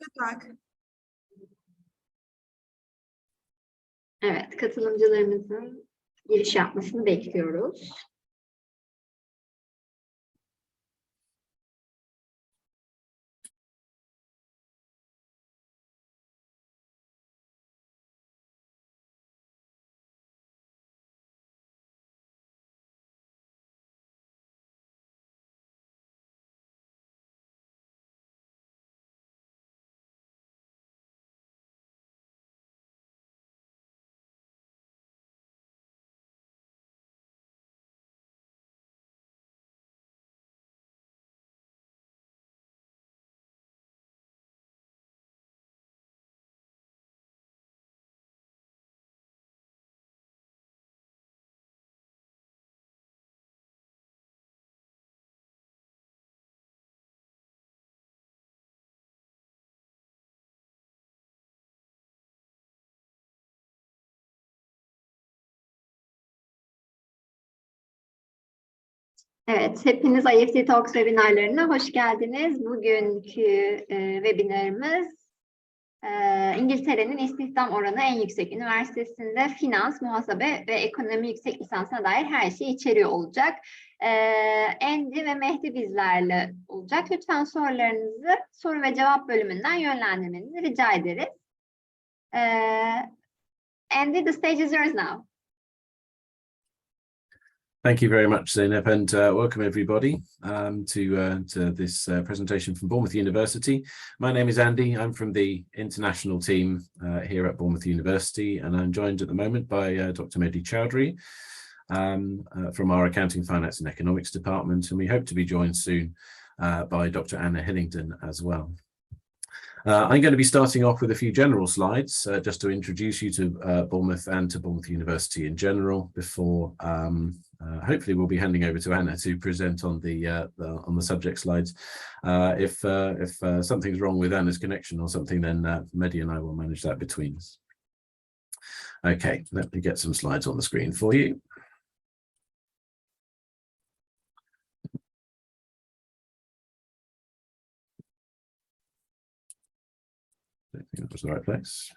Good luck. Evet, katılımcılarımızın giriş yapmasını bekliyoruz. Evet, hepiniz IEFT Talks webinarlarına hoş geldiniz. Bugünkü webinarımız İngiltere'nin istihdam oranı en yüksek üniversitesinde Finans, Muhasebe ve Ekonomi yüksek lisansına dair her şeyi içeriyor olacak. Andy ve Mehdi bizlerle olacak. Lütfen sorularınızı soru ve cevap bölümünden yönlendirmenizi rica ederiz. Andy, the stage is yours now. Thank you very much, Zeynep, and welcome everybody to this presentation from Bournemouth University. My name is Andy. I'm from the international team here at Bournemouth University, and I'm joined at the moment by Dr. Mehdi Chowdhury from our Accounting, Finance and Economics department, and we hope to be joined soon by Dr. Anna Hillingdon as well. I'm going to be starting off with a few general slides just to introduce you to Bournemouth and to Bournemouth University in general before hopefully we'll be handing over to Anna to present on the subject slides. If something's wrong with Anna's connection or something, then Mehdi and I will manage that between us. Okay, let me get some slides on the screen for you. I think that was the right place.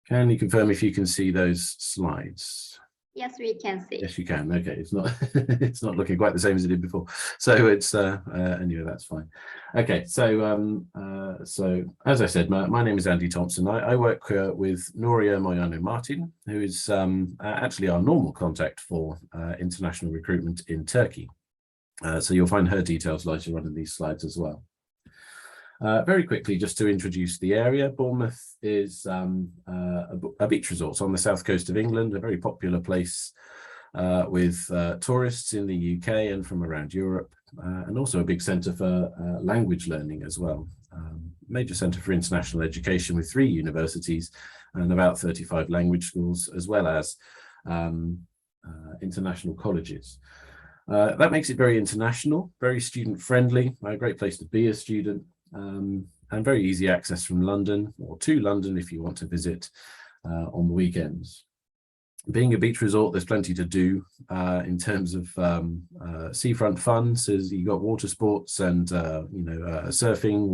Can you confirm if you can see those slides? Yes, we can see. Yes, you can. Okay, it's not it's not looking quite the same as it did before. So it's anyway, that's fine. Okay, so as I said, my name is Andy Thompson. I work with Nuria Moyano Martin, who is actually our normal contact for international recruitment in Turkey. So you'll find her details later on in these slides as well. Very quickly, just to introduce the area, Bournemouth is a beach resort on the south coast of England, a very popular place with tourists in the UK and from around Europe, and also a big centre for language learning as well. Major centre for international education with 3 universities and about 35 language schools, as well as international colleges. That makes it very international, very student friendly, a great place to be a student. And very easy access from London or to London if you want to visit on the weekends. Being a beach resort, there's plenty to do in terms of seafront fun. So you've got water sports and surfing,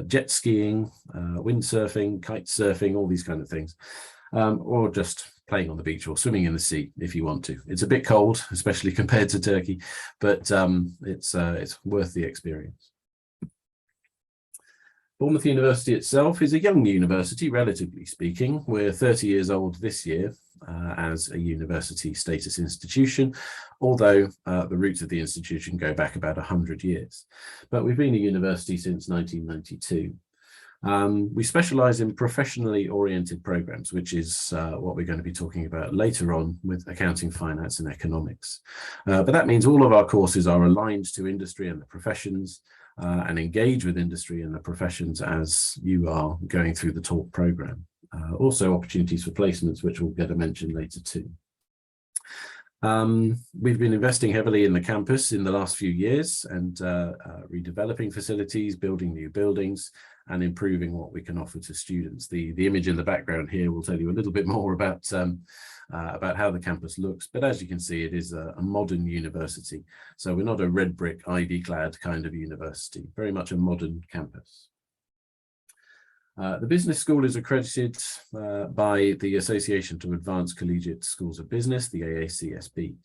jet skiing, windsurfing, kite surfing, all these kind of things, or just playing on the beach or swimming in the sea if you want to. It's a bit cold, especially compared to Turkey, but it's worth the experience. Bournemouth University itself is a young university, relatively speaking. We're 30 years old this year as a university status institution, although the roots of the institution go back about 100 years. But we've been a university since 1992. We specialise in professionally oriented programs, which is what we're going to be talking about later on with accounting, finance and economics. But that means all of our courses are aligned to industry and the professions and engage with industry and the professions as you are going through the talk programme. Also opportunities for placements, which we'll get a mention later too. We've been investing heavily in the campus in the last few years and redeveloping facilities, building new buildings and improving what we can offer to students. The image in the background here will tell you a little bit more about about how the campus looks. But as you can see, it is a modern university. So we're not a red brick ivy-clad kind of university, very much a modern campus. The business school is accredited by the Association to Advanced Collegiate Schools of Business, the AACSB.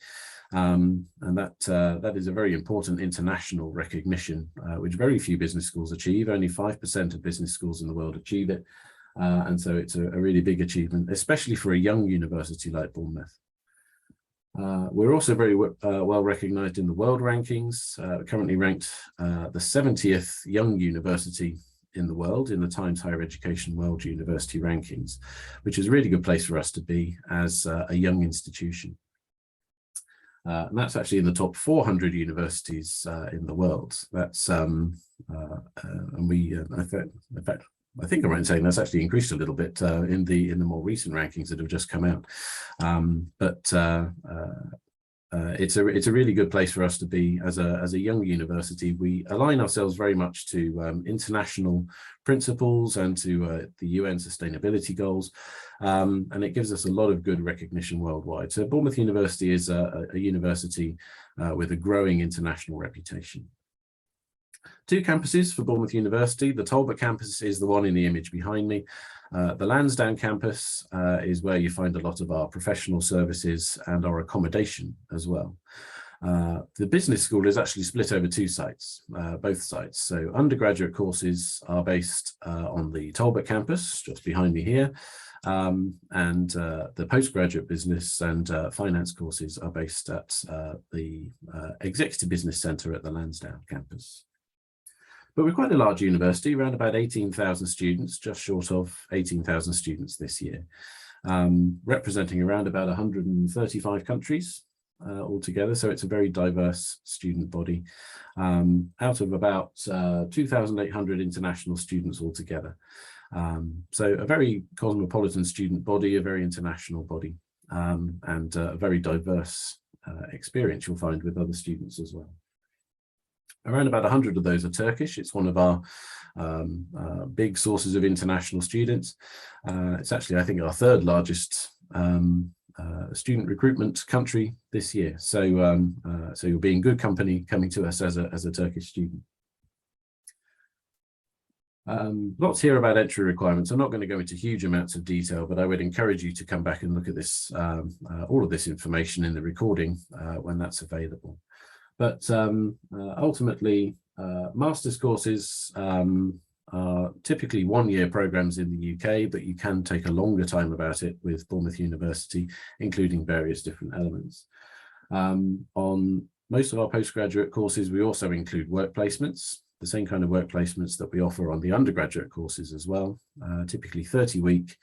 And that is a very important international recognition, which very few business schools achieve. Only 5% of business schools in the world achieve it. And so it's a really big achievement, especially for a young university like Bournemouth. We're also very well recognized in the world rankings, currently ranked the 70th young university in the world in the Times Higher Education World University Rankings, which is a really good place for us to be as a young institution. And that's actually in the top 400 universities in the world. That's and we, in fact, I think I'm right in saying that's actually increased a little bit in the more recent rankings that have just come out. It's a really good place for us to be as a young university. We align ourselves very much to international principles and to the UN sustainability goals, and it gives us a lot of good recognition worldwide. So Bournemouth University is a university with a growing international reputation. 2 campuses for Bournemouth University. The Talbot campus is the one in the image behind me. The Lansdowne campus is where you find a lot of our professional services and our accommodation as well. The business school is actually split over 2 sites, both sites. So undergraduate courses are based on the Talbot campus, just behind me here. And the postgraduate business and finance courses are based at the Executive Business Centre at the Lansdowne campus. But we're quite a large university, around about 18,000 students, just short of 18,000 students this year, representing around about 135 countries altogether. So it's a very diverse student body, out of about 2,800 international students altogether. So a very cosmopolitan student body, a very international body, and a very diverse experience you'll find with other students as well. Around about 100 of those are Turkish. It's one of our big sources of international students. It's actually, I think, our 3rd largest student recruitment country this year. So, so you'll be in good company coming to us as a Turkish student. Lots here about entry requirements. I'm not going to go into huge amounts of detail, but I would encourage you to come back and look at this, all of this information in the recording when that's available. But ultimately, master's courses are typically 1-year programs in the UK, but you can take a longer time about it with Bournemouth University, including various different elements. On most of our postgraduate courses, we also include work placements, the same kind of work placements that we offer on the undergraduate courses as well, typically 30-week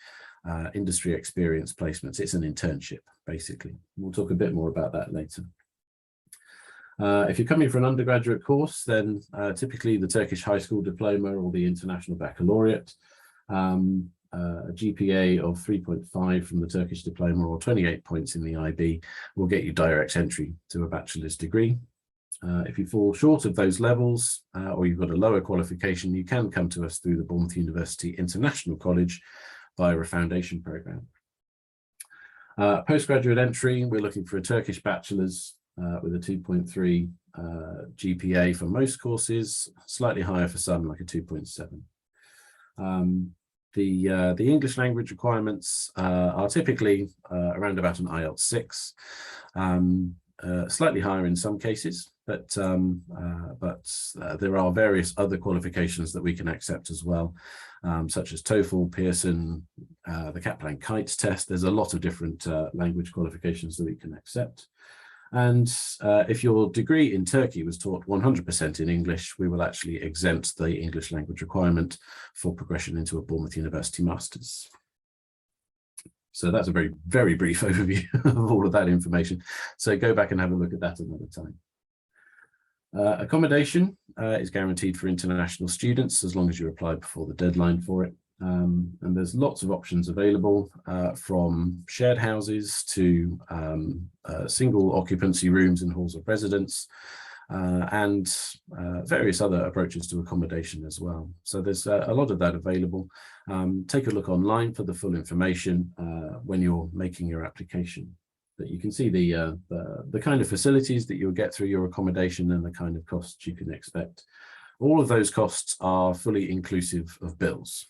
industry experience placements. It's an internship, basically. We'll talk a bit more about that later. If you're coming for an undergraduate course, then typically the Turkish high school diploma or the international baccalaureate, a GPA of 3.5 from the Turkish diploma or 28 points in the IB will get you direct entry to a bachelor's degree. If you fall short of those levels or you've got a lower qualification, you can come to us through the Bournemouth University International College via a foundation program. Postgraduate entry, we're looking for a Turkish bachelor's with a 2.3 GPA for most courses, slightly higher for some, like a 2.7. The English language requirements are typically around about an IELTS 6, slightly higher in some cases, but there are various other qualifications that we can accept as well, such as TOEFL, Pearson, the Kaplan-Kites test. There's a lot of different language qualifications that we can accept. And if your degree in Turkey was taught 100% in English, we will actually exempt the English language requirement for progression into a Bournemouth University Masters. So that's a very, very brief overview of all of that information. So go back and have a look at that another time. Accommodation is guaranteed for international students as long as you apply before the deadline for it. And there's lots of options available, from shared houses to single occupancy rooms and halls of residence. and various other approaches to accommodation as well. So there's a lot of that available. Take a look online for the full information when you're making your application. But you can see the kind of facilities that you'll get through your accommodation and the kind of costs you can expect. All of those costs are fully inclusive of bills.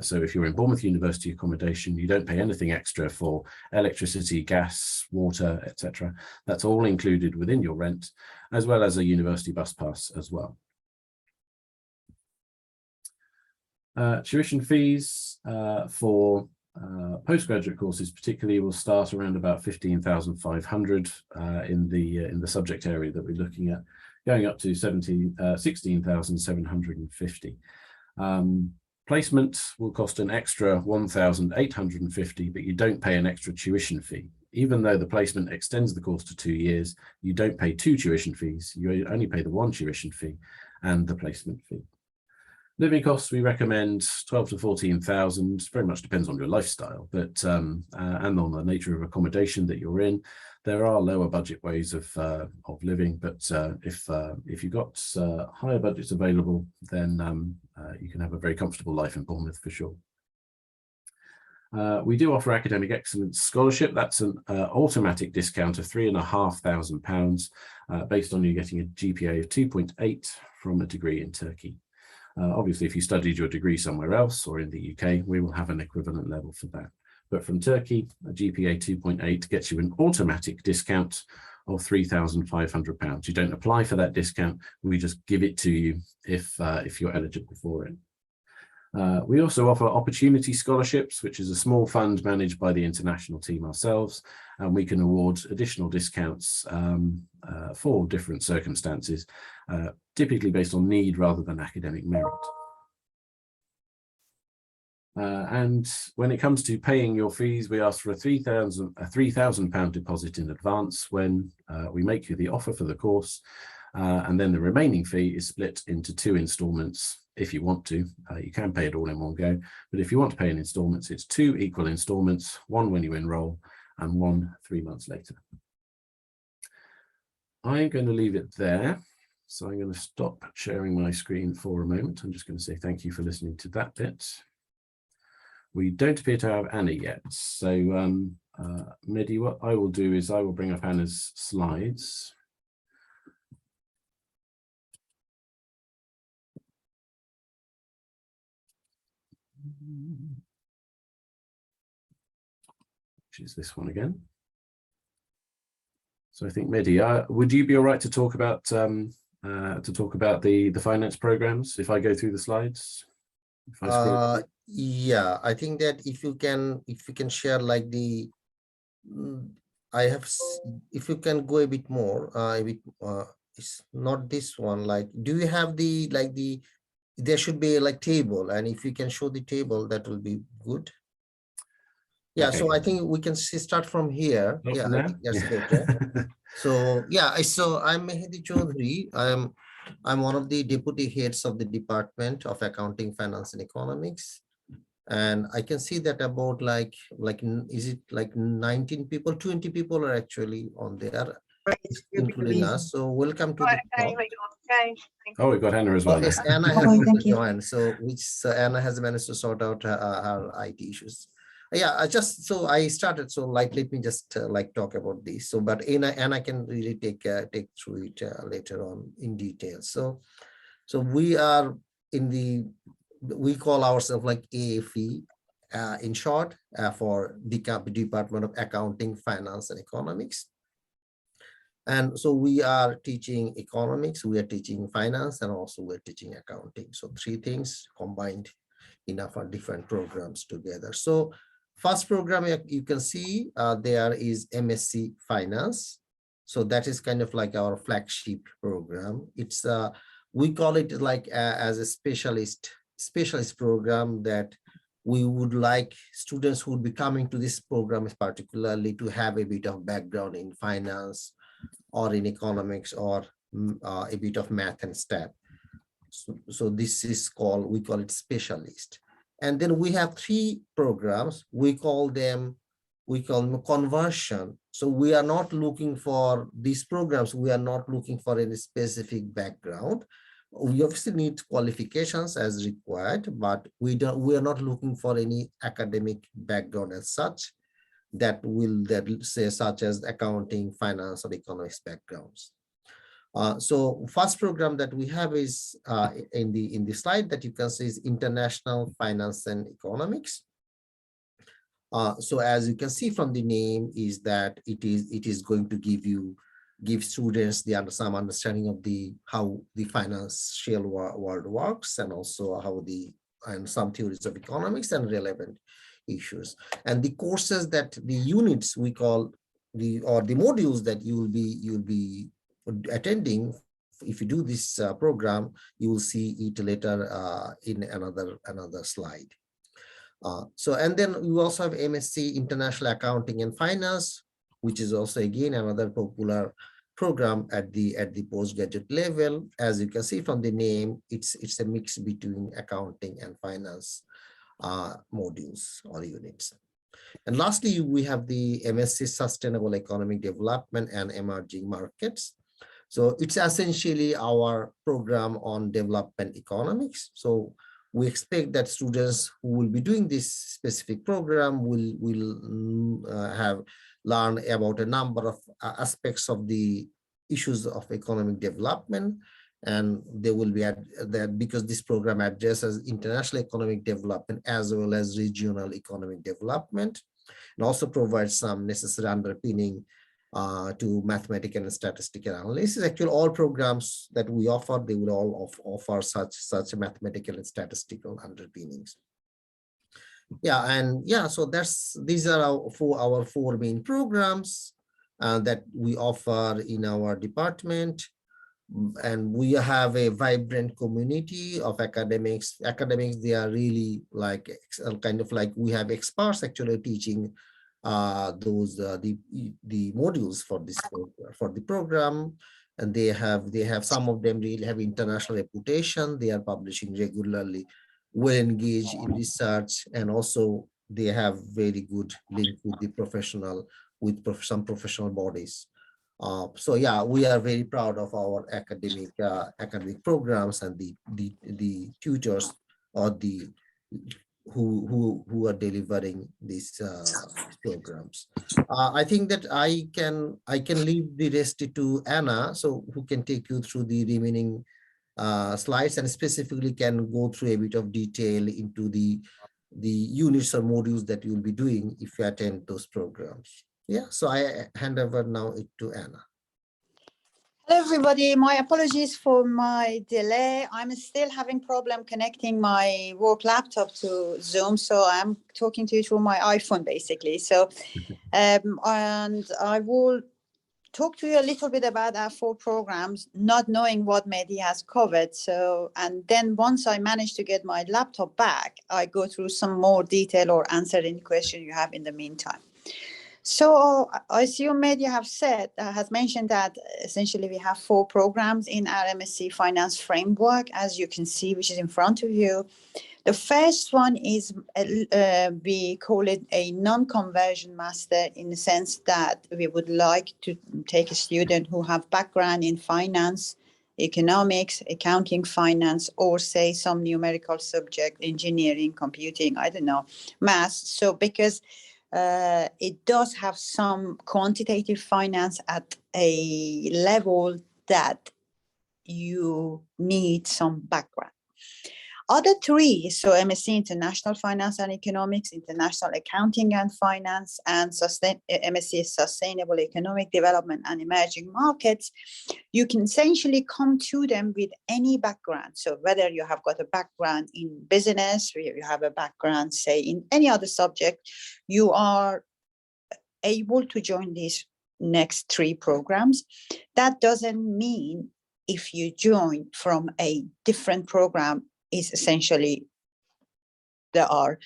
So if you're in Bournemouth University accommodation, you don't pay anything extra for electricity, gas, water, etc. That's all included within your rent, as well as a university bus pass as well. Tuition fees for postgraduate courses particularly will start around about 15,500 in the subject area that we're looking at, going up to 16,750. Placement will cost an extra 1,850, but you don't pay an extra tuition fee. Even though the placement extends the course to 2 years, you don't pay 2 tuition fees. You only pay the 1 tuition fee and the placement fee. Living costs, we recommend 12 to 14,000. Very much depends on your lifestyle, but and on the nature of accommodation that you're in. There are lower budget ways of living, but if you've got higher budgets available, then you can have a very comfortable life in Bournemouth for sure. We do offer academic excellence scholarship. That's an automatic discount of £3,500 based on you getting a GPA of 2.8 from a degree in Turkey. Obviously, if you studied your degree somewhere else or in the UK, we will have an equivalent level for that. But from Turkey, a GPA 2.8 gets you an automatic discount of £3,500. You don't apply for that discount. We just give it to you if you're eligible for it. We also offer opportunity scholarships, which is a small fund managed by the international team ourselves, and we can award additional discounts for different circumstances, typically based on need rather than academic merit. And when it comes to paying your fees, we ask for a £3,000 deposit in advance when we make you the offer for the course, and then the remaining fee is split into 2 instalments. If you want to, you can pay it all in one go, but if you want to pay in instalments, it's 2 equal instalments, 1 when you enroll and 1 3 months later. I'm going to leave it there. So I'm going to stop sharing my screen for a moment. I'm just going to say thank you for listening to that bit. We don't appear to have Anna yet. So Mehdi, what I will do is I will bring up Anna's slides. Which is this one again. So I think Mehdi, would you be all right to talk about the finance programs if I go through the slides? Yeah, I think that if you can share like the if you can go a bit more, it's not this one. Like, do you have there should be like table, and if you can show the table, that will be good. Yeah, okay. So I think we can start from here. Not yeah, I think that's better. So yeah, so I'm Mehdi Chaudhary. I'm one of the deputy heads of the Department of Accounting, Finance and Economics. And I can see that about like is it like 19 people, 20 people are actually on there, including us. So welcome to the talk. Oh, we've got Anna as well. Yes, Anna has also joined. So Anna has managed to sort out her IT issues. Yeah, I started. So like, let me just talk about this. So, but Anna can really take through it later on in detail. So we are we call ourselves like AFE in short for the Department of Accounting, Finance and Economics. And so we are teaching economics, we are teaching finance, and also we're teaching accounting. So 3 things combined in our different programs together. So first program you can see there is MSc Finance. So that is kind of like our flagship program. It's we call it like as a specialist program that we would like students who would be coming to this program particularly to have a bit of background in finance or in economics or a bit of math and stat. So this is we call it specialist. And then we have 3 programs. We call them we call conversion. So we are not looking for these programs. We are not looking for any specific background. We obviously need qualifications as required, but we are not looking for any academic background as such that say such as accounting, finance, or economics backgrounds. So first program that we have is in the slide that you can see is International Finance and Economics. So as you can see from the name is that it is going to give students some understanding of how the financial world works, and also and some theories of economics and relevant issues. And the courses that the units we call the modules that you'll be attending, if you do this program, you will see it later in another slide. And then we also have MSc International Accounting and Finance, which is also again another popular program at the postgraduate level. As you can see from the name, it's a mix between accounting and finance modules or units. And lastly, we have the MSc Sustainable Economic Development and Emerging Markets. So it's essentially our program on development economics. So we expect that students who will be doing this specific program will have learned about a number of aspects of the issues of economic development, and they will be at that because this program addresses international economic development as well as regional economic development, and also provides some necessary underpinning to mathematical and statistical analysis. Actually, all programs that we offer, they will all offer such mathematical and statistical underpinnings. So these are our four main programs that we offer in our department. And we have a vibrant community of academics. They are really like kind of like we have experts actually teaching the modules for the program, and they have some of them really have international reputation. They are publishing regularly, well engaged in research, and also they have very good link with some professional bodies. So yeah, we are very proud of our academic programs and the tutors or who are delivering these programs. I think that I can leave the rest to Anna, so who can take you through the remaining slides and specifically can go through a bit of detail into the units or modules that you'll be doing if you attend those programs. Yeah, so I hand over now to Anna. Hello, everybody. My apologies for my delay. I'm still having problem connecting my work laptop to Zoom, so I'm talking to you through my iPhone, basically. So, and I will talk to you a little bit about our four programs, not knowing what Mehdi has covered. So, and then once I manage to get my laptop back, I go through some more detail or answer any question you have in the meantime. So I assume Mehdi has mentioned that essentially we have four programs in our MSc Finance framework, as you can see, which is in front of you. The first one is, we call it a non-conversion master, in the sense that we would like to take a student who have background in finance, economics, accounting, finance, or say some numerical subject, engineering, computing, I don't know, math. So because it does have some quantitative finance at a level that you need some background. Other three, so MSc International Finance and Economics, International Accounting and Finance, and MSc Sustainable Economic Development and Emerging Markets, you can essentially come to them with any background. So whether you have got a background in business, or you have a background, say, in any other subject, you are able to join these next three programs. That doesn't mean if you join from a different program, is essentially there are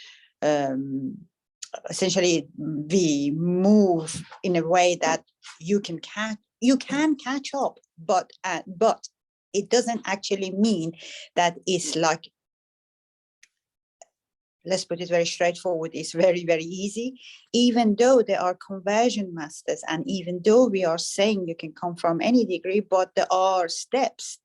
essentially we move in a way that you can catch up, but it doesn't actually mean that it's like let's put it very straightforward, is very, very easy, even though there are conversion masters, and even though we are saying you can come from any degree, but there are steps,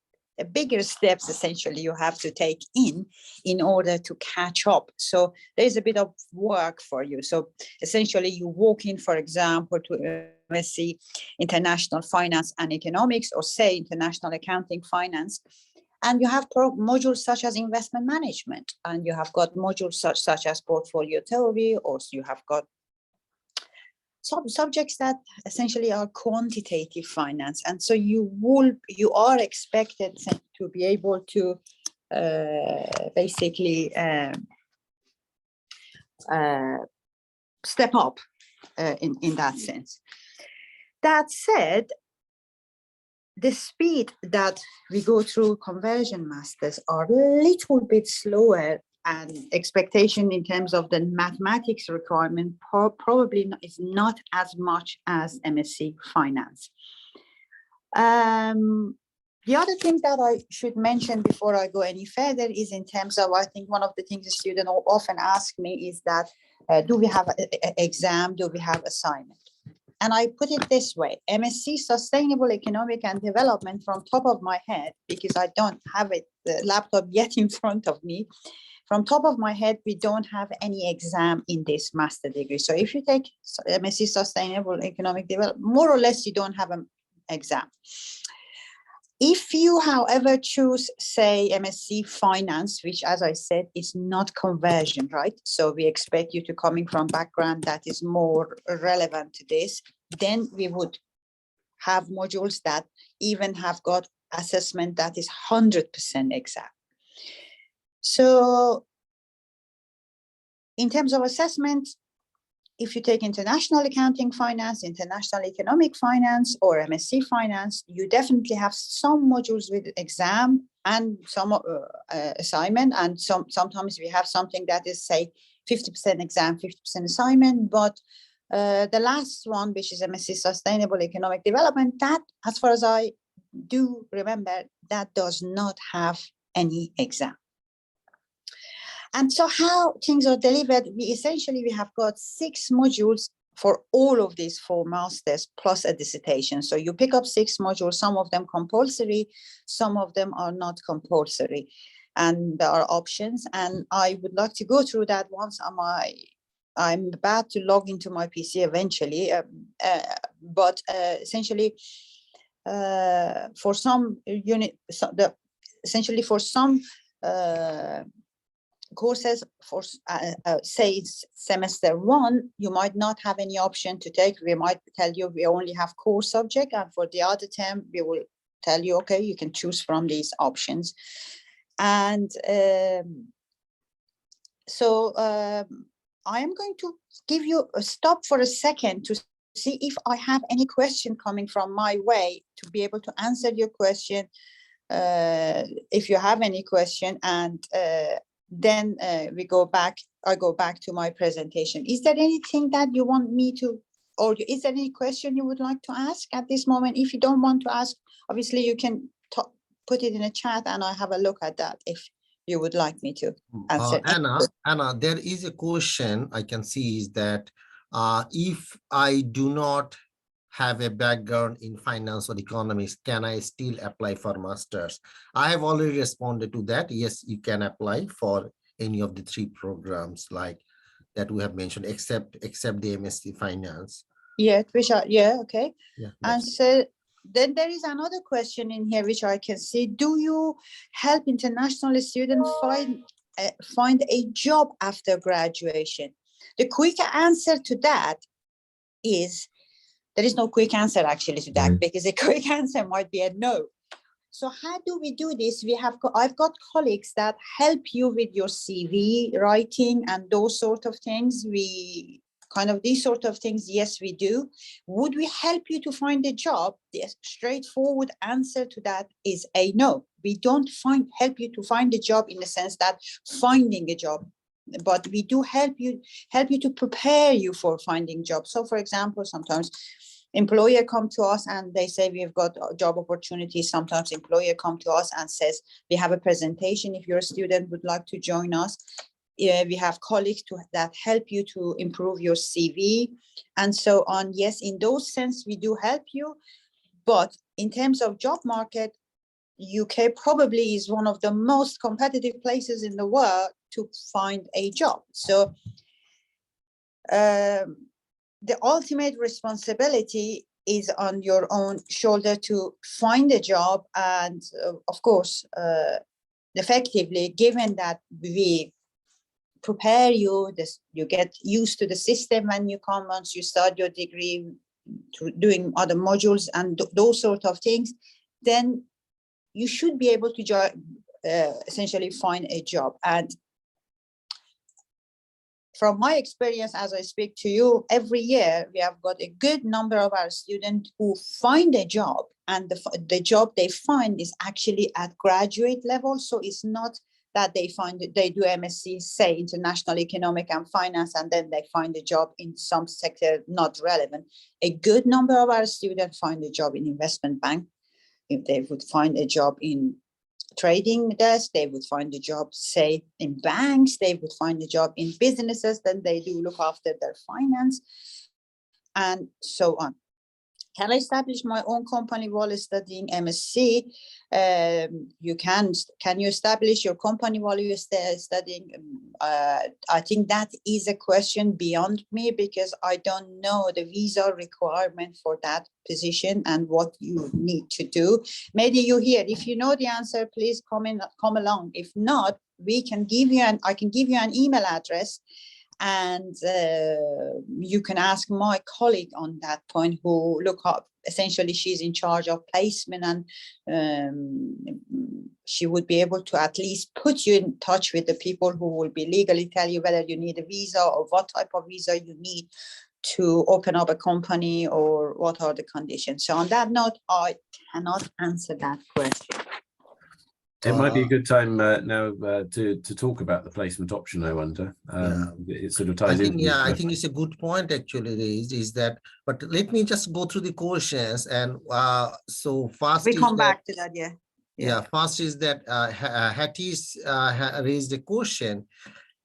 bigger steps essentially you have to take in order to catch up. So there's a bit of work for you. So essentially you walk in, for example, to MSc International Finance and Economics, or say International Accounting Finance, and you have modules such as investment management, and you have got modules such as portfolio theory, or you have got some subjects that essentially are quantitative finance. And so you are expected to be able to basically step up in that sense. That said, the speed that we go through conversion masters are a little bit slower, and expectation in terms of the mathematics requirement probably is not as much as MSc Finance. The other thing that I should mention before I go any further is in terms of, I think one of the things the students often ask me is that, do we have an exam, do we have assignment? And I put it this way, MSc Sustainable Economic and Development, from top of my head, because I don't have the laptop yet in front of me, from top of my head, we don't have any exam in this master degree. So if you take MSc Sustainable Economic Development, more or less you don't have an exam. If you, however, choose, say, MSc Finance, which, as I said, is not conversion, right? So we expect you to coming from background that is more relevant to this, then we would have modules that even have got assessment that is 100% exam. So in terms of assessment, if you take International Accounting Finance, International Economic Finance, or MSc Finance, you definitely have some modules with exam and some assignment. And sometimes we have something that is, say, 50% exam, 50% assignment. But the last one, which is MSc Sustainable Economic Development, that, as far as I do remember, that does not have any exam. And so how things are delivered, we have got 6 modules for all of these 4 masters plus a dissertation. So you pick up 6 modules, some of them compulsory, some of them are not compulsory, and there are options. And I would like to go through that once I'm about to log into my PC eventually, but essentially for some unit, essentially for some courses, for say semester 1, you might not have any option to take. We might tell you we only have core subject, and for the other term we will tell you, okay, you can choose from these options. And so I am going to give you a stop for a second to see if I have any question coming from my way, to be able to answer your question if you have any question, and then I go back to my presentation. Is there anything that you want me to, or is there any question you would like to ask at this moment? If you don't want to ask, obviously you can put it in a chat and I have a look at that if you would like me to answer. Anna, there is a question I can see, is that if I do not have a background in finance or economics, can I still apply for masters? I have already responded to that. Yes, you can apply for any of the 3 programs like that we have mentioned, except the MSc Finance. Yeah, okay. Yeah, and so then there is another question in here which I can see. Do you help international students find a job after graduation? The quick answer to that is, there is no quick answer actually to that, because a quick answer might be a no. So how do we do this? I've got colleagues that help you with your CV writing and those sort of things. These sort of things, yes, we do. Would we help you to find a job? The straightforward answer to that is a no. We don't help you to find a job in the sense that finding a job, but we do help you to prepare you for finding jobs. So for example, sometimes employer come to us and they say we've got job opportunities. Sometimes employer come to us and says we have a presentation if your student would like to join us. We have colleagues that help you to improve your CV and so on. Yes, in those sense, we do help you. But in terms of job market, UK probably is one of the most competitive places in the world to find a job. So the ultimate responsibility is on your own shoulder to find a job. And of course, effectively, given that we prepare you, you get used to the system when you come, once you start your degree, doing other modules and those sort of things, then you should be able to essentially find a job. And from my experience, as I speak to you, every year we have got a good number of our students who find a job, and the job they find is actually at graduate level. So it's not that they do MSc, say international economic and finance, and then they find a job in some sector not relevant. A good number of our students find a job in investment bank. If they would find a job in trading desk, they would find a job, say, in banks, they would find a job in businesses, then they do look after their finance and so on. Can I establish my own company while studying MSc? Can you establish your company while you're studying? I think that is a question beyond me, because I don't know the visa requirement for that position and what you need to do. Maybe you hear, if you know the answer, please come along. If not, I can give you an email address, and you can ask my colleague on that point, who look up, essentially she's in charge of placement, and she would be able to at least put you in touch with the people who will be legally tell you whether you need a visa or what type of visa you need to open up a company, or what are the conditions. So on that note, I cannot answer that question. It might be a good time now to talk about the placement option, I wonder. It sort of ties in. I think it's a good point actually raised, is that, but let me just go through the questions. And so first we come back to that, yeah. First is that Hattie's raised a question: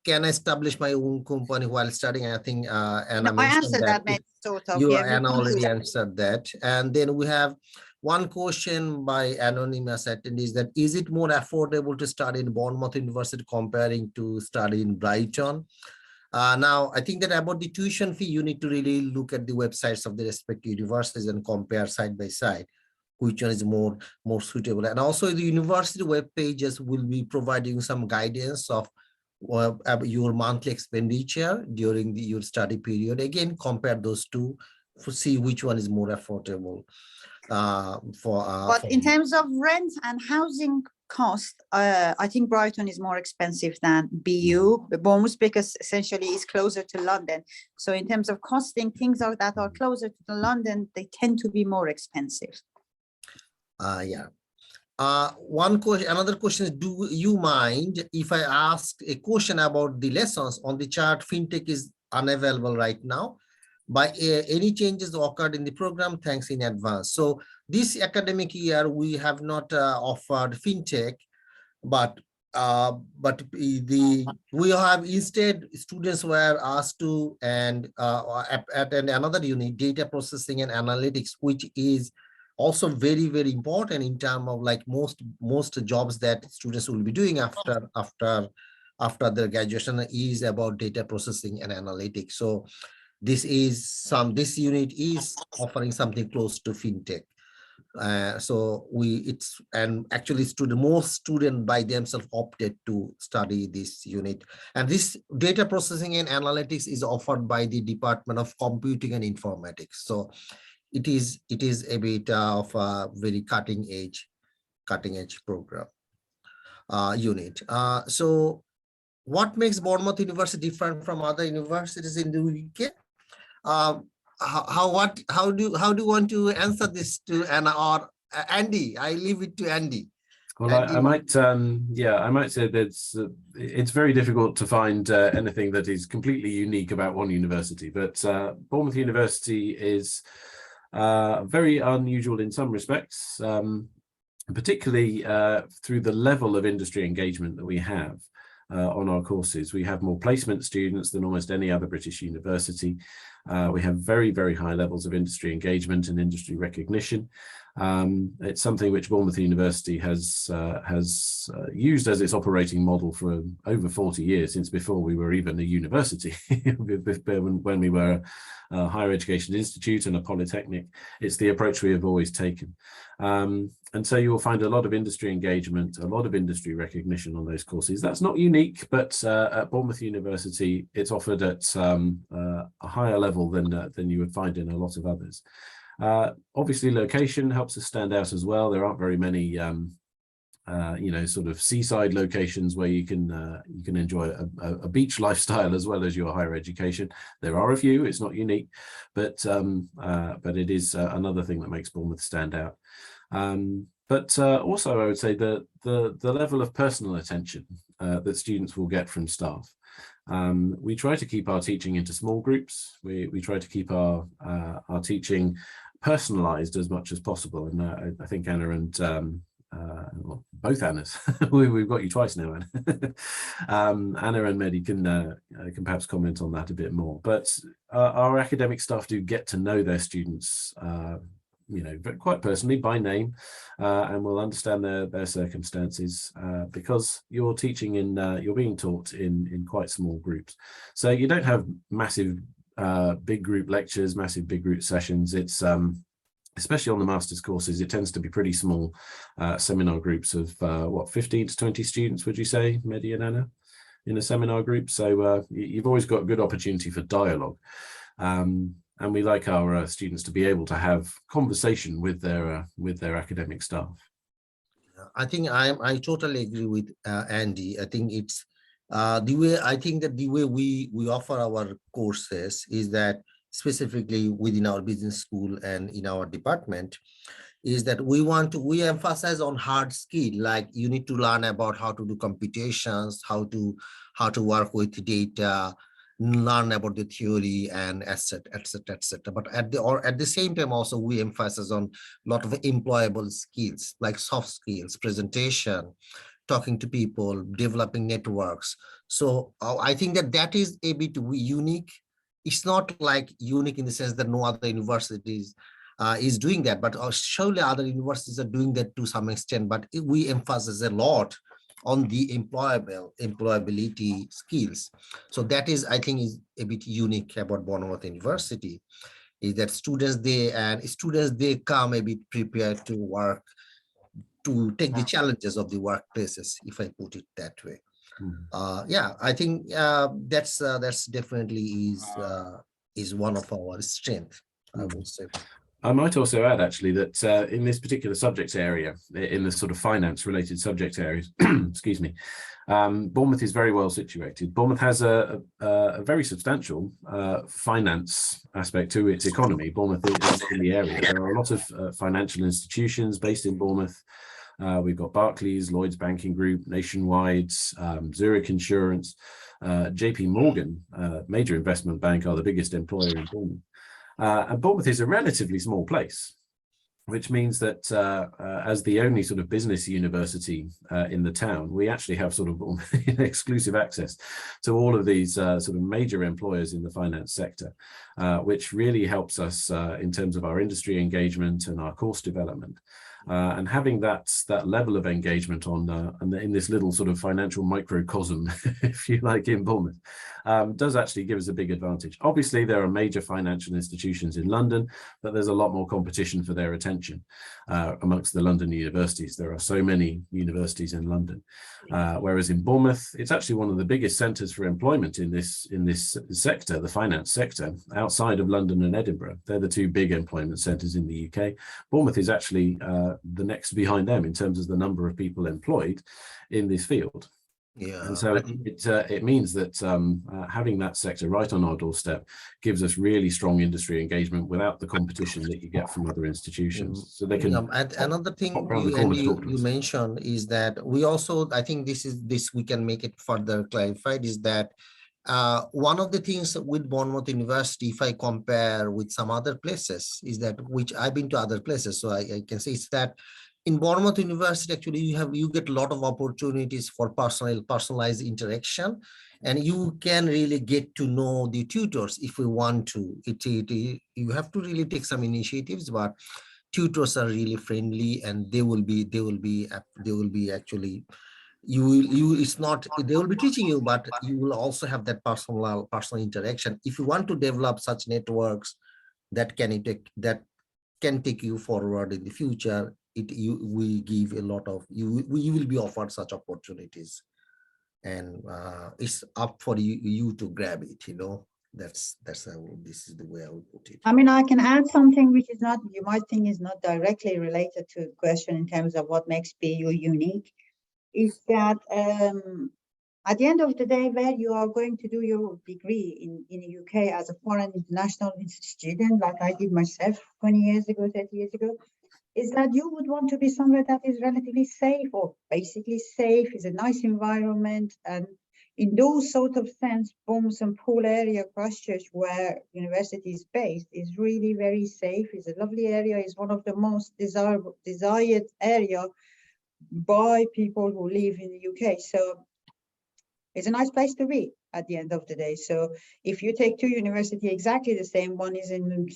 can I establish my own company while studying? I think Anna I answered that sort of. Anna already answered that. And then we have one question by anonymous attendees, that is it more affordable to study in Bournemouth University comparing to study in Brighton? Now, I think that about the tuition fee, you need to really look at the websites of the respective universities and compare side by side which one is more suitable. And also the university web pages will be providing some guidance of your monthly expenditure during your study period. Again, compare those two to see which one is more affordable. But in terms of rent and housing cost, I think Brighton is more expensive than Bournemouth, because essentially it's closer to London. So in terms of costing, things that are closer to London, they tend to be more expensive. One question, another question is, do you mind if I ask a question about the lessons on the chart? Fintech is unavailable right now. By any changes occurred in the program, thanks in advance. So this academic year, we have not offered fintech, but we have instead students were asked to attend another unit, data processing and analytics, which is also very, very important in terms of like most jobs that students will be doing after their graduation is about data processing and analytics. So this unit is offering something close to fintech. Actually most students by themselves opted to study this unit. And this data processing and analytics is offered by the Department of Computing and Informatics. So it is a bit of a very cutting edge program unit. So what makes Bournemouth University different from other universities in the UK? How do you want to answer this to Anna or Andy? I leave it to Andy. Well, I might say that it's very difficult to find anything that is completely unique about one university, but Bournemouth University is very unusual in some respects, particularly through the level of industry engagement that we have. on our courses. We have more placement students than almost any other British university. We have very, very high levels of industry engagement and industry recognition. It's something which Bournemouth University has used as its operating model for over 40 years, since before we were even a university. When we were a higher education institute and a polytechnic, it's the approach we have always taken. And so you will find a lot of industry engagement, a lot of industry recognition on those courses. That's not unique, but at Bournemouth University, it's offered at a higher level than you would find in a lot of others. Obviously, location helps us stand out as well. There aren't very many, sort of seaside locations where you can enjoy a beach lifestyle as well as your higher education. There are a few. It's not unique, but it is another thing that makes Bournemouth stand out. But also, I would say the level of personal attention that students will get from staff. We try to keep our teaching into small groups. We try to keep our teaching personalized as much as possible. And I think Anna and well, both Annas, we've got you twice now, Anna. Anna and Mehdi can perhaps comment on that a bit more. But our academic staff do get to know their students, but quite personally by name, and will understand their circumstances, because you're teaching you're being taught in quite small groups. So you don't have massive big group lectures, massive big group sessions. It's especially on the master's courses, it tends to be pretty small seminar groups of 15 to 20 students, would you say, Mehdi and Anna, in a seminar group? So you've always got a good opportunity for dialogue. And we like our students to be able to have conversation with their academic staff. I think I totally agree with Andy. I think it's the way, I think that the way we offer our courses is that, specifically within our business school and in our department, is that we emphasize on hard skill, like you need to learn about how to do computations, how to work with data, learn about the theory, and etc. But at the same time also we emphasize on a lot of employable skills like soft skills, presentation, talking to people, developing networks. So I think that is a bit unique. It's not like unique in the sense that no other universities is doing that, but surely other universities are doing that to some extent. But we emphasize a lot on the employability skills. So that is, I think, is a bit unique about Bournemouth University, is that students they come a bit prepared to work, to take the challenges of the workplaces, if I put it that way. Yeah, I think that's definitely is one of our strengths, I would say. I might also add, actually, that in this particular subject area, in the sort of finance-related subject areas, excuse me, Bournemouth is very well situated. Bournemouth has a very substantial finance aspect to its economy. Bournemouth is in the area. There are a lot of financial institutions based in Bournemouth. We've got Barclays, Lloyds Banking Group, Nationwide, Zurich Insurance, JP Morgan, major investment bank, are the biggest employer in Bournemouth. And Bournemouth is a relatively small place, which means that as the only sort of business university in the town, we actually have sort of exclusive access to all of these sort of major employers in the finance sector, which really helps us in terms of our industry engagement and our course development. And having that level of engagement in this little sort of financial microcosm, if you like, in Bournemouth, does actually give us a big advantage. Obviously, there are major financial institutions in London, but there's a lot more competition for their attention amongst the London universities. There are so many universities in London, whereas in Bournemouth, it's actually one of the biggest centres for employment in this sector, the finance sector, outside of London and Edinburgh. They're the two big employment centres in the UK. Bournemouth is actually the next behind them in terms of the number of people employed in this field. Yeah, and so it means that having that sector right on our doorstep gives us really strong industry engagement without the competition that you get from other institutions. So they can. And another thing you mentioned is that we also, I think this we can make it further clarified, is that one of the things with Bournemouth University, if I compare with some other places, is that, which I've been to other places, so I can say, it's that in Bournemouth University, actually, you get a lot of opportunities for personalized interaction, and you can really get to know the tutors if you want to. You have to really take some initiatives, but tutors are really friendly, and they will be actually, it's not, they will be teaching you, but you will also have that personal interaction. If you want to develop such networks that can take you forward in the future, we give a lot of, you will be offered such opportunities, and it's up for you to grab it. That's how, this is the way I would put it. I mean, I can add something which is not, you might think is not directly related to the question in terms of what makes BU unique, is that at the end of the day, where you are going to do your degree in the UK as a foreign international student, like I did myself 20 years ago, 30 years ago, is that you would want to be somewhere that is relatively safe, or basically safe, is a nice environment. And in those sort of sense, Bournemouth and Poole area, Christchurch, where university is based, is really very safe. It's a lovely area. It's one of the most desired area by people who live in the UK. So it's a nice place to be at the end of the day. So if you take two universities exactly the same, one is in a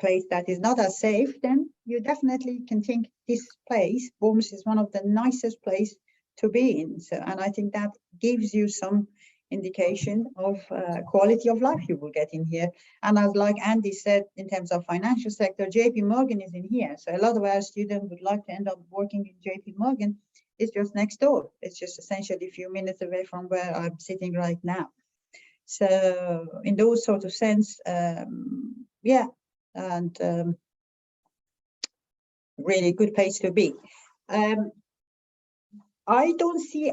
place that is not as safe, then you definitely can think this place, Bournemouth, is one of the nicest place to be in. So, and I think that gives you some indication of quality of life you will get in here. And as like Andy said, in terms of financial sector, JP Morgan is in here. So a lot of our students would like to end up working in JP Morgan. It's just next door. It's just essentially a few minutes away from where I'm sitting right now. So in those sort of sense, yeah, and really good place to be. I don't see,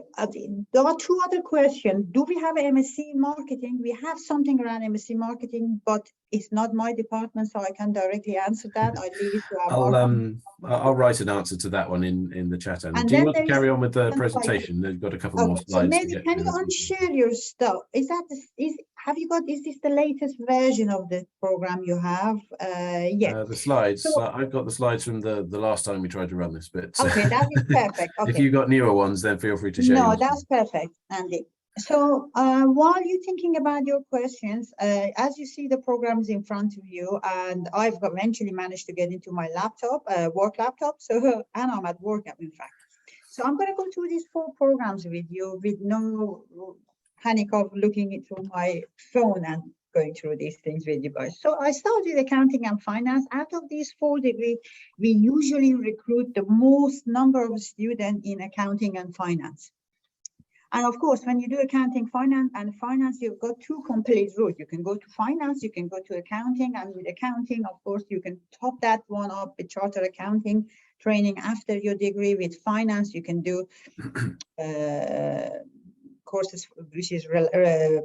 there are two other questions. Do we have an MSc in marketing? We have something around MSc marketing, but it's not my department, so I can't directly answer that. I leave it to our I'll write an answer to that one in the chat. And do you want to carry on with the presentation? They've got a couple more slides. So maybe can you unshare your stuff? Is this the latest version of the program you have? Yeah. The slides. So, I've got the slides from the last time we tried to run this bit. Okay, that is perfect. Okay. If you've got newer ones, then feel free to share. No, that's perfect, Andy. So while you're thinking about your questions, as you see, the program is in front of you, and I've eventually managed to get into my laptop, work laptop. So, and I'm at work, in fact. So I'm going to go through these 4 programs with you, with no panic of looking into my phone and going through these things with you guys. So I start with accounting and finance. Out of these 4 degrees, we usually recruit the most number of students in accounting and finance. And of course, when you do accounting, finance, you've got 2 complete routes. You can go to finance, you can go to accounting, and with accounting, of course, you can top that one up with chartered accounting training after your degree. With finance, you can do courses which is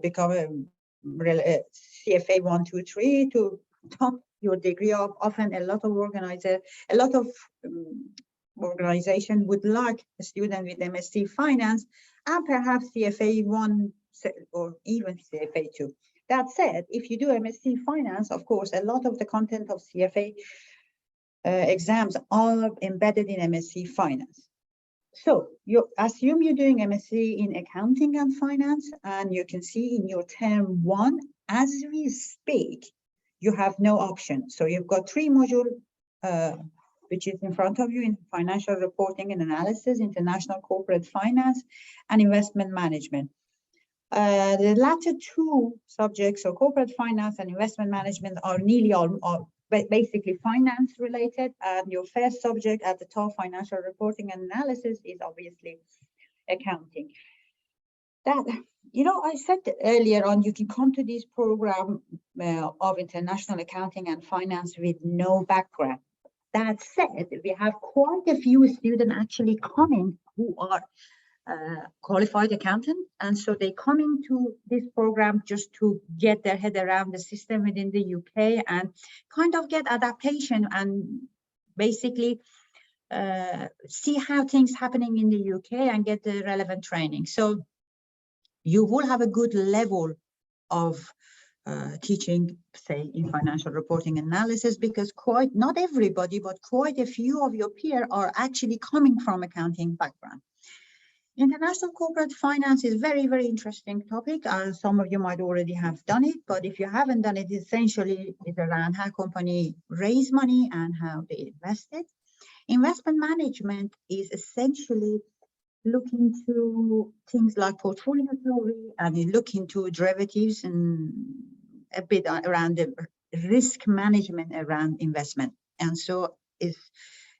become CFA 1, 2, 3 to top your degree up. Often a lot of organization would like a student with MSc Finance and perhaps CFA 1 or even CFA 2. That said, if you do MSc Finance, of course, a lot of the content of CFA exams are embedded in MSc Finance. So you assume you're doing MSc in accounting and finance, and you can see in your term 1, as we speak, you have no option. So you've got 3 modules, which is in front of you in financial reporting and analysis, international corporate finance, and investment management. The latter 2 subjects, so corporate finance and investment management, are nearly all basically finance related, and your first subject at the top, financial reporting and analysis, is obviously accounting. That, I said earlier on, you can come to this program of international accounting and finance with no background. That said, we have quite a few students actually coming who are qualified accountant, and so they come into this program just to get their head around the system within the UK and kind of get adaptation and basically see how things happening in the UK and get the relevant training. So you will have a good level of teaching, say, in financial reporting analysis, because not everybody, but quite a few of your peers are actually coming from accounting background. International corporate finance is very, very interesting topic. Some of you might already have done it, but if you haven't done it, essentially it's around how companies raise money and how they invest it. Investment management is essentially look into things like portfolio theory, and you look into derivatives and a bit around the risk management around investment. And so if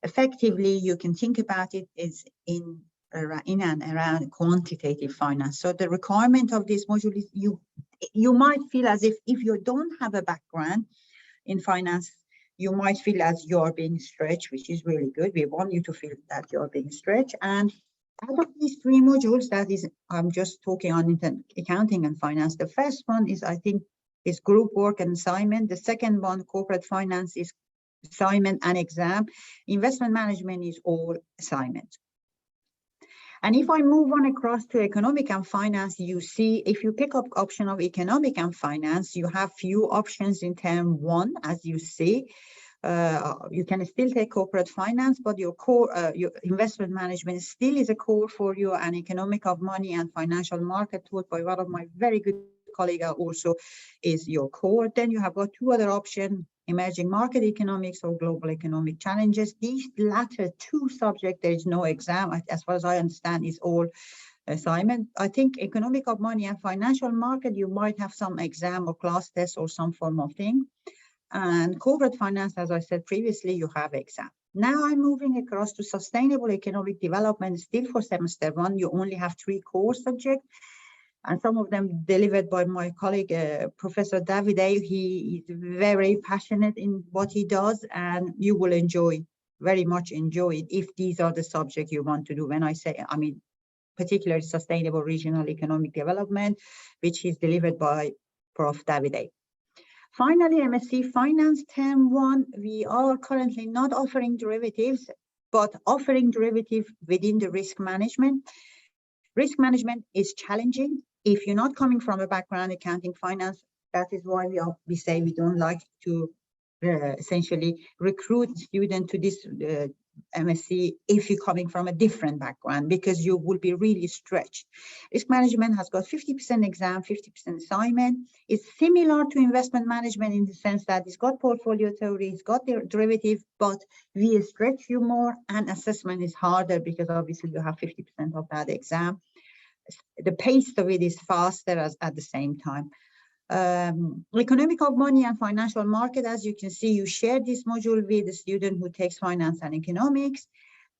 effectively you can think about it is in and around quantitative finance. So the requirement of this module is you might feel as if you don't have a background in finance, you might feel as you're being stretched, which is really good. We want you to feel that you're being stretched. And out of these three modules, that is, I'm just talking on accounting and finance. The first one is, I think, is group work and assignment. The second one, corporate finance, is assignment and exam. Investment management is all assignment. And if I move on across to economic and finance, you see, if you pick up option of economic and finance, you have few options in term one, as you see. You can still take corporate finance, but your core, your investment management still is a core for you, and economic of money and financial market taught by one of my very good colleagues also is your core. Then you have got two other options, emerging market economics or global economic challenges. These latter two subjects, there is no exam, as far as I understand, is all assignment. I think economic of money and financial market, you might have some exam or class test or some form of thing. And corporate finance, as I said previously, you have exam. Now I'm moving across to sustainable economic development. Still for semester one, you only have 3 core subjects, and some of them delivered by my colleague, Professor David. He is very passionate in what he does, and you will very much enjoy it if these are the subjects you want to do. When I say, I mean, particularly sustainable regional economic development, which is delivered by Prof. David. Finally, MSc Finance Term 1, we are currently not offering derivatives, but offering derivative within the risk management. Risk management is challenging. If you're not coming from a background accounting finance, that is why we say we don't like to essentially recruit students to this MSc if you're coming from a different background, because you will be really stretched. Risk management has got 50% exam, 50% assignment. It's similar to investment management in the sense that it's got portfolio theory, it's got the derivative, but we stretch you more, and assessment is harder because obviously you have 50% of that exam. The pace of it is faster at the same time. Economic of money and financial market, as you can see, you share this module with the student who takes finance and economics,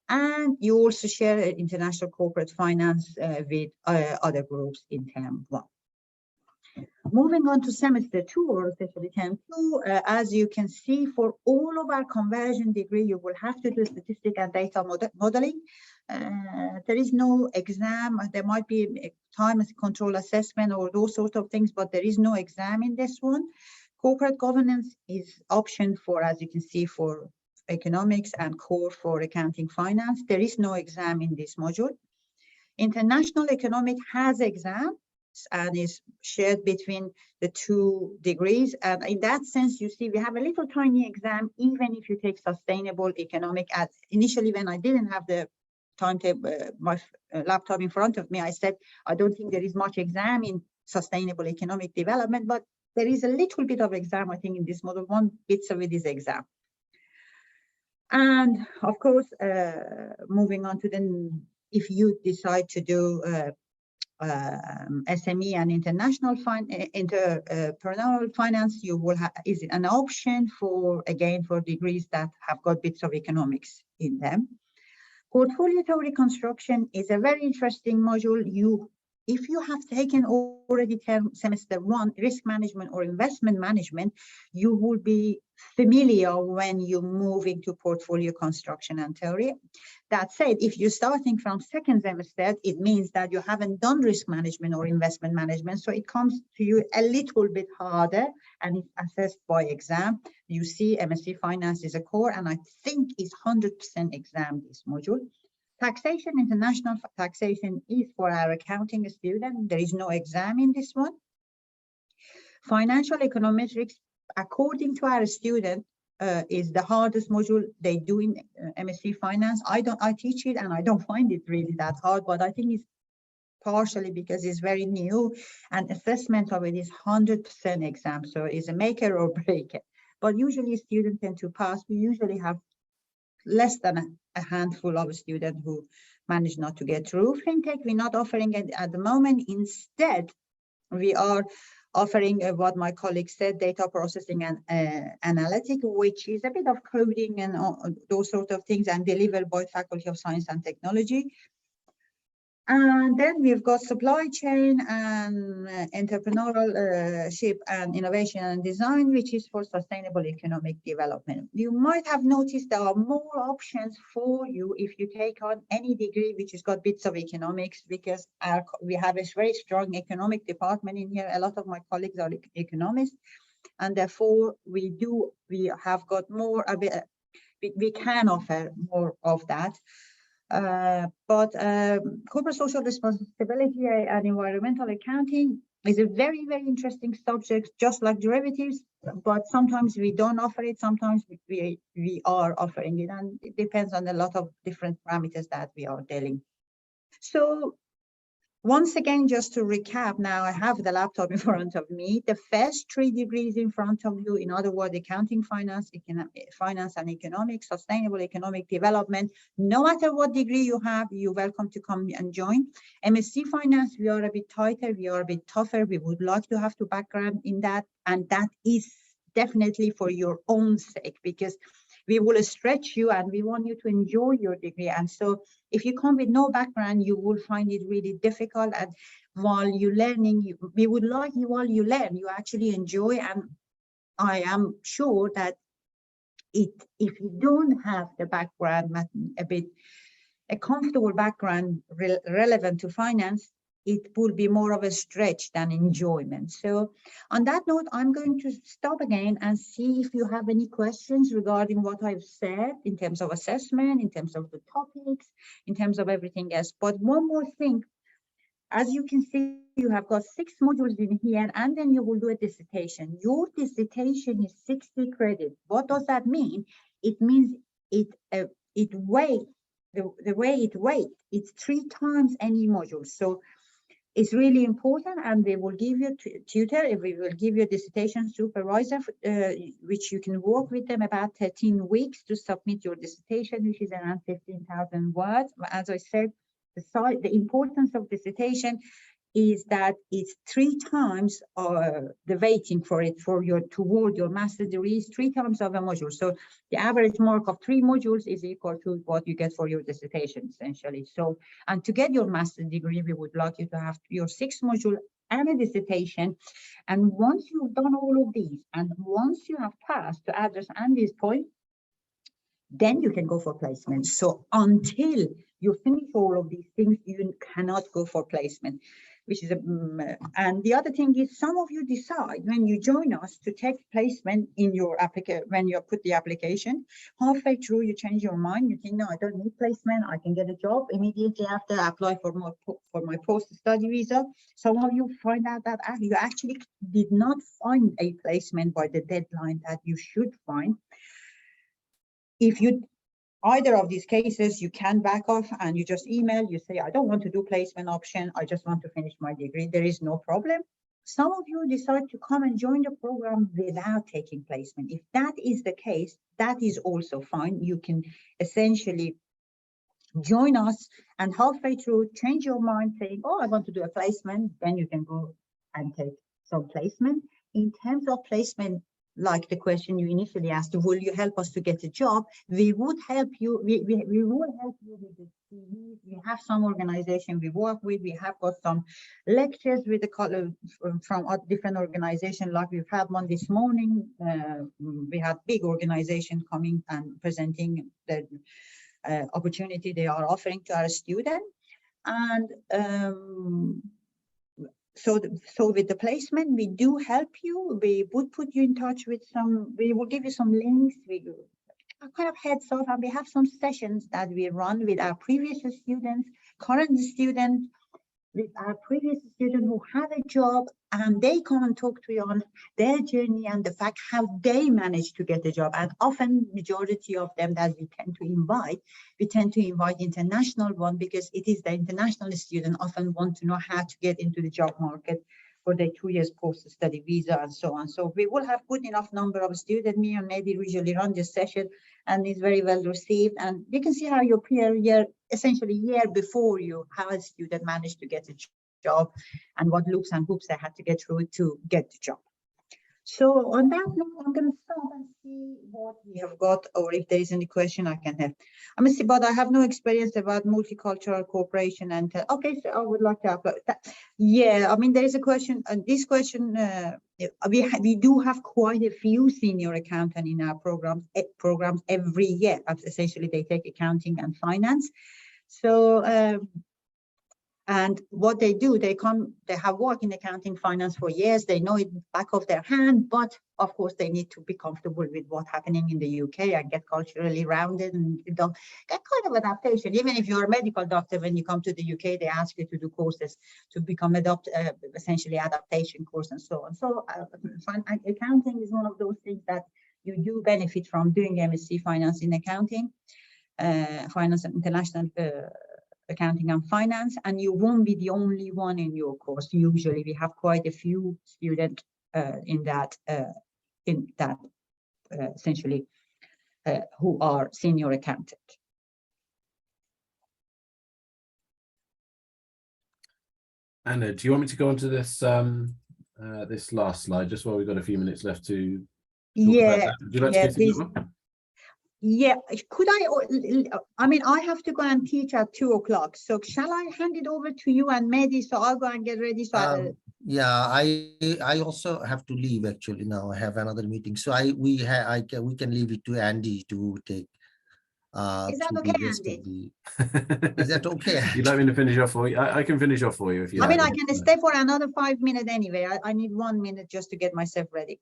and you also share international corporate finance with other groups in term 1. Moving on to semester 2, or essentially term 2, as you can see, for all of our conversion degree, you will have to do statistics and data modeling. There is no exam. There might be time control assessment or those sort of things, but there is no exam in this one. Corporate governance is option for, as you can see, for economics, and core for accounting finance. There is no exam in this module. International economic has exam and is shared between the 2 degrees. And in that sense, you see, we have a little tiny exam, even if you take sustainable economic. As initially, when I didn't have the timetable, my laptop in front of me, I said, I don't think there is much exam in sustainable economic development, but there is a little bit of exam, I think, in this model. 1 bit of it is exam. And of course, moving on to then, if you decide to do SME and international entrepreneurial finance, you will have is an option for, again, for degrees that have got bits of economics in them. Portfolio theory construction is a very interesting module. If you have taken already semester 1 risk management or investment management, you will be familiar when you move into portfolio construction and theory. That said, if you're starting from second semester, it means that you haven't done risk management or investment management, so it comes to you a little bit harder, and it's assessed by exam. You see, MSc Finance is a core, and I think it's 100% exam, this module. Taxation, international taxation, is for our accounting student. There is no exam in this one. Financial econometrics, according to our student, is the hardest module they do in MSc Finance. I teach it and I don't find it really that hard, but I think it's partially because it's very new and assessment of it is 100% exam. So it's a maker or break it. But usually students tend to pass. We usually have less than a handful of students who manage not to get through. FinTech, we're not offering it at the moment. Instead, we are offering what my colleague said, data processing and analytic, which is a bit of coding and those sort of things, and delivered by Faculty of Science and Technology. And then we've got supply chain and entrepreneurship and innovation and design, which is for sustainable economic development. You might have noticed there are more options for you if you take on any degree which has got bits of economics, because we have a very strong economic department in here. A lot of my colleagues are economists, and therefore we have got more, we can offer more of that. But corporate social responsibility and environmental accounting is a very, very interesting subject, just like derivatives, but sometimes we don't offer it, sometimes we are offering it, and it depends on a lot of different parameters that we are dealing. So once again, just to recap, now I have the laptop in front of me. The first 3 degrees in front of you, in other words, accounting, finance, finance and economics, sustainable economic development. No matter what degree you have, you're welcome to come and join. MSc Finance, we are a bit tighter, we are a bit tougher. We would like to have the background in that, and that is definitely for your own sake, because we will stretch you and we want you to enjoy your degree. And so if you come with no background, you will find it really difficult. And while you're learning, we would like you, while you learn, you actually enjoy. And I am sure that if you don't have the background, a comfortable background relevant to finance, it will be more of a stretch than enjoyment. So on that note, I'm going to stop again and see if you have any questions regarding what I've said in terms of assessment, in terms of the topics, in terms of everything else. But one more thing, as you can see, you have got 6 modules in here, and then you will do a dissertation. Your dissertation is 60 credits. What does that mean? It means the way it weighs, it's 3 times any module. So it's really important, and they will give you a tutor, we will give you a dissertation supervisor, which you can work with them about 13 weeks to submit your dissertation, which is around 15,000 words. As I said, the importance of dissertation is that it's 3 times the weighting for it toward your master's degree is 3 times of a module. So the average mark of 3 modules is equal to what you get for your dissertation, essentially. So, and to get your master's degree, we would like you to have your 6 module and a dissertation. And once you've done all of these, and once you have passed, to address Andy's point, then you can go for placement. So until you finish all of these things, you cannot go for placement. Which is and the other thing is, some of you decide when you join us to take placement in your application. When you put the application, halfway through you change your mind. You think, no, I don't need placement. I can get a job immediately after I apply for my post-study visa. Some of you find out that you actually did not find a placement by the deadline that you should find. If you either of these cases, you can back off and you just email, you say, I don't want to do placement option, I just want to finish my degree. There is no problem. Some of you decide to come and join the program without taking placement. If that is the case, that is also fine. You can essentially join us and halfway through change your mind saying, oh, I want to do a placement. Then you can go and take some placement. In terms of placement, like the question you initially asked, will you help us to get a job? We would help you. We will help you with the CV. We have some organization we work with. We have got some lectures with the college from different organizations. Like we've had one this morning. We had big organization coming and presenting the opportunity they are offering to our students. And so with the placement, we do help you. We would put you in touch with we will give you some links. We kind of heads up, and we have some sessions that we run with our previous students, current students, with our previous students who have a job, and they come and talk to you on their journey and the fact how they managed to get a job. And often majority of them that we tend to invite international one, because it is the international student often want to know how to get into the job market for their 2 years post-study visa and so on. So we will have good enough number of students. Me and Mehdi usually run this session, and it's very well received. And you can see how your peer year, essentially year before you, how a student managed to get a job and what loops and hoops they had to get through to get the job. So on that note, I'm going to stop and see what we have got, or if there is any question I can have. I must say, but I have no experience about multicultural cooperation. And okay, so I would like to upload that. Yeah, I mean, there is a question, and this question, we do have quite a few senior accountant in our programs every year. Essentially, they take accounting and finance. So, and what they do, they have worked in accounting finance for years. They know it back of their hand, but of course they need to be comfortable with what's happening in the UK and get culturally rounded and get kind of adaptation. Even if you're a medical doctor, when you come to the UK, they ask you to do courses to become essentially adaptation course and so on. So accounting is one of those things that you do benefit from doing MSc Finance in accounting, finance and international accounting and finance, and you won't be the only one in your course. Usually we have quite a few students in that essentially who are senior accountant. Anna, do you want me to go on to this this last slide, just while we've got a few minutes left to talk about that? Would you like to go through that one? Yeah, could I mean, I have to go and teach at 2 o'clock. So shall I hand it over to you and Mehdi? So I'll go and get ready. So yeah, I also have to leave actually now. I have another meeting. So we can leave it to Andy to take. Is that okay, Andy? Is that okay? You'd like me to finish off for you? I can finish off for you if you like. I mean, I can stay for another 5 minutes anyway. I need 1 minute just to get myself ready.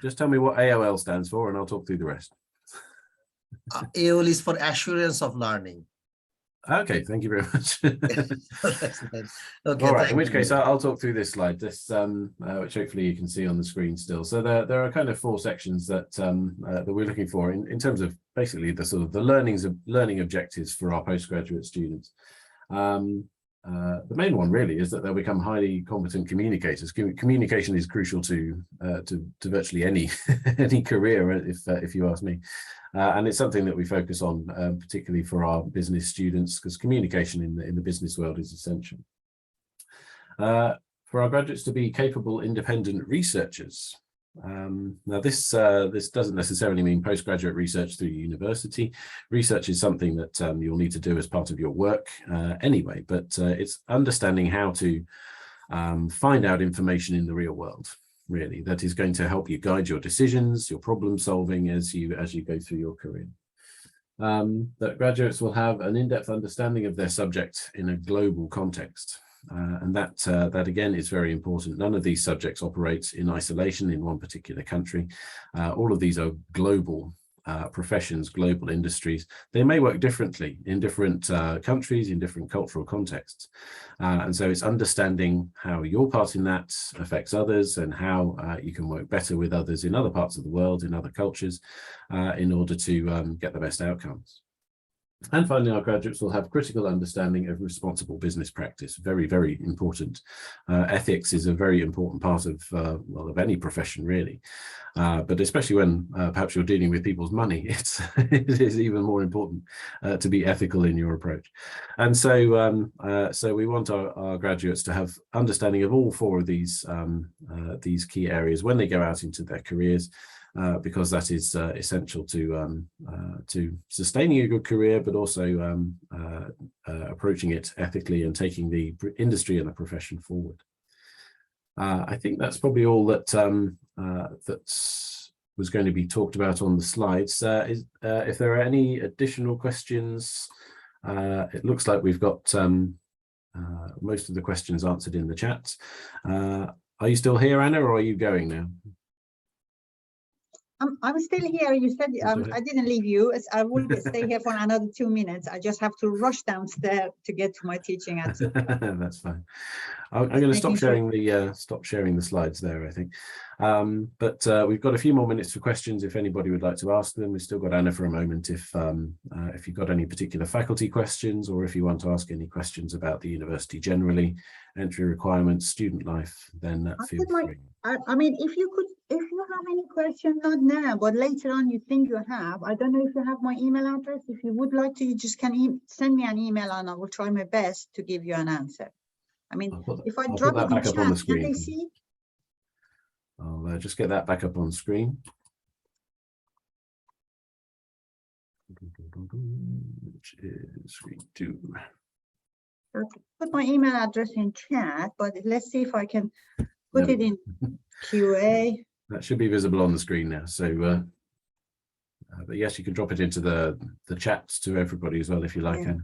Just tell me what AOL stands for and I'll talk through the rest. AOL is for assurance of learning. Okay, thank you very much. Okay, all right, in which case I'll talk through this slide, which hopefully you can see on the screen still. So there are kind of 4 sections that that we're looking for in terms of basically the sort of the learning objectives for our postgraduate students. The main one really is that they'll become highly competent communicators. Communication is crucial to virtually any career, if you ask me. And it's something that we focus on, particularly for our business students, because communication in the business world is essential. For our graduates to be capable, independent researchers. Now, this doesn't necessarily mean postgraduate research through university. Research is something that you'll need to do as part of your work anyway, but it's understanding how to find out information in the real world, really, that is going to help you guide your decisions, your problem solving as you go through your career. That graduates will have an in-depth understanding of their subject in a global context. And that again is very important. None of these subjects operate in isolation in one particular country. All of these are global professions, global industries. They may work differently in different countries, in different cultural contexts. And so it's understanding how your part in that affects others and how you can work better with others in other parts of the world, in other cultures, in order to get the best outcomes. And finally, our graduates will have critical understanding of responsible business practice. Very, very important. Ethics is a very important part of any profession, really. But especially when perhaps you're dealing with people's money, it is even more important to be ethical in your approach. And so, so we want our graduates to have understanding of all 4 of these key areas when they go out into their careers. Because that is essential to sustaining a good career, but also approaching it ethically and taking the industry and the profession forward. I think that's probably all that that was going to be talked about on the slides. If there are any additional questions, it looks like we've got most of the questions answered in the chat. Are you still here, Anna, or are you going now? I'm still here. You said I didn't leave you. I will stay here for another 2 minutes. I just have to rush downstairs to get to my teaching at 2. That's fine. I'm going to stop sharing the slides there, I think. But we've got a few more minutes for questions if anybody would like to ask them. We've still got Anna for a moment if you've got any particular faculty questions, or if you want to ask any questions about the university generally, entry requirements, student life, then feel free. I mean, if you have any question, not now, but later on you think you have, I don't know if you have my email address. If you would like to, you just can send me an email and I will try my best to give you an answer. I mean, if I drop it in chat, can they see? I'll just get that back up on screen. Which is screen 2. I'll put my email address in chat, but let's see if I can put it in QA. That should be visible on the screen now. So, but yes, you can drop it into the chats to everybody as well if you like. Yeah.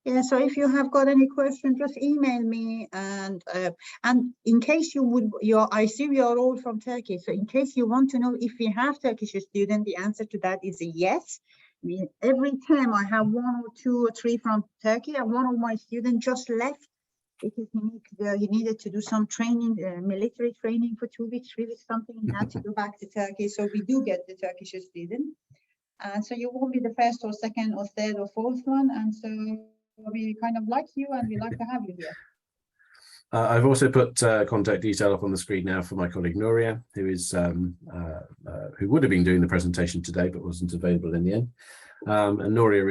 Yeah, so if you have got any questions, just email me, and in case I see we are all from Turkey, so in case you want to know if we have Turkish students, the answer to that is a yes. Every time I have 1 or 2 or 3 from Turkey, and one of my students just left because he needed to do some training, military training for 2 weeks, 3 weeks, something. He had to go back to Turkey, so we do get the Turkish student. And so you won't be the first or second or third or fourth one, and so we kind of like you and we like to have you here. I've also put contact detail up on the screen now for my colleague Nuria, who is who would have been doing the presentation today but wasn't available in the end. And Nuria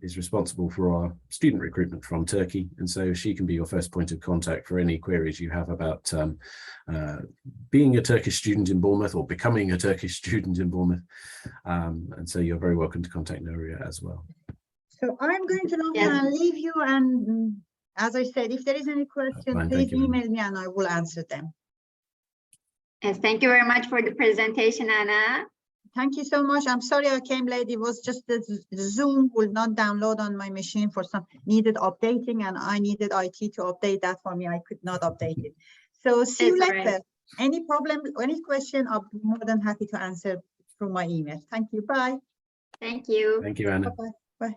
is responsible for our student recruitment from Turkey, and so she can be your first point of contact for any queries you have about being a Turkish student in Bournemouth or becoming a Turkish student in Bournemouth. And so you're very welcome to contact Nuria as well. So I'm going to now leave you, and as I said, if there is any question, please email me and I will answer them. Yes, thank you very much for the presentation, Anna. Thank you so much. I'm sorry I came late. It was just the Zoom will not download on my machine for some needed updating, and I needed IT to update that for me. I could not update it. So see you later. Right. Any problem, any question, I'll be more than happy to answer through my email. Thank you. Bye. Thank you. Thank you, Anna. Bye-bye. Bye.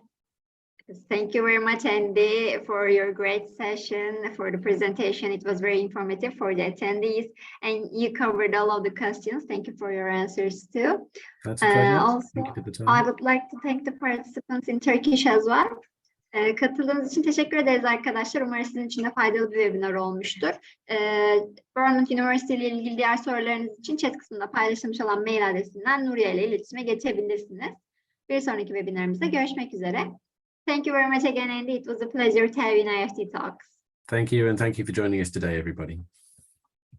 Thank you very much, Andy, for your great session, for the presentation. It was very informative for the attendees, and you covered all of the questions. Thank you for your answers too. That's a pleasure. Also, I would like to thank the participants in Turkish as well. Katıldığınız için teşekkür ederiz arkadaşlar. Umarım sizin için de faydalı bir webinar olmuştur. Bournemouth Üniversitesi ile ilgili diğer sorularınız için chat kısmında paylaşılmış olan mail adresinden Nuriye ile iletişime geçebilirsiniz. Bir sonraki webinarımızda görüşmek üzere. Thank you very much again, Andy. It was a pleasure to have you in IEFT Talks. Thank you, and thank you for joining us today, everybody.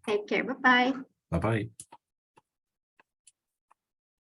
Take care. Bye-bye. Bye-bye.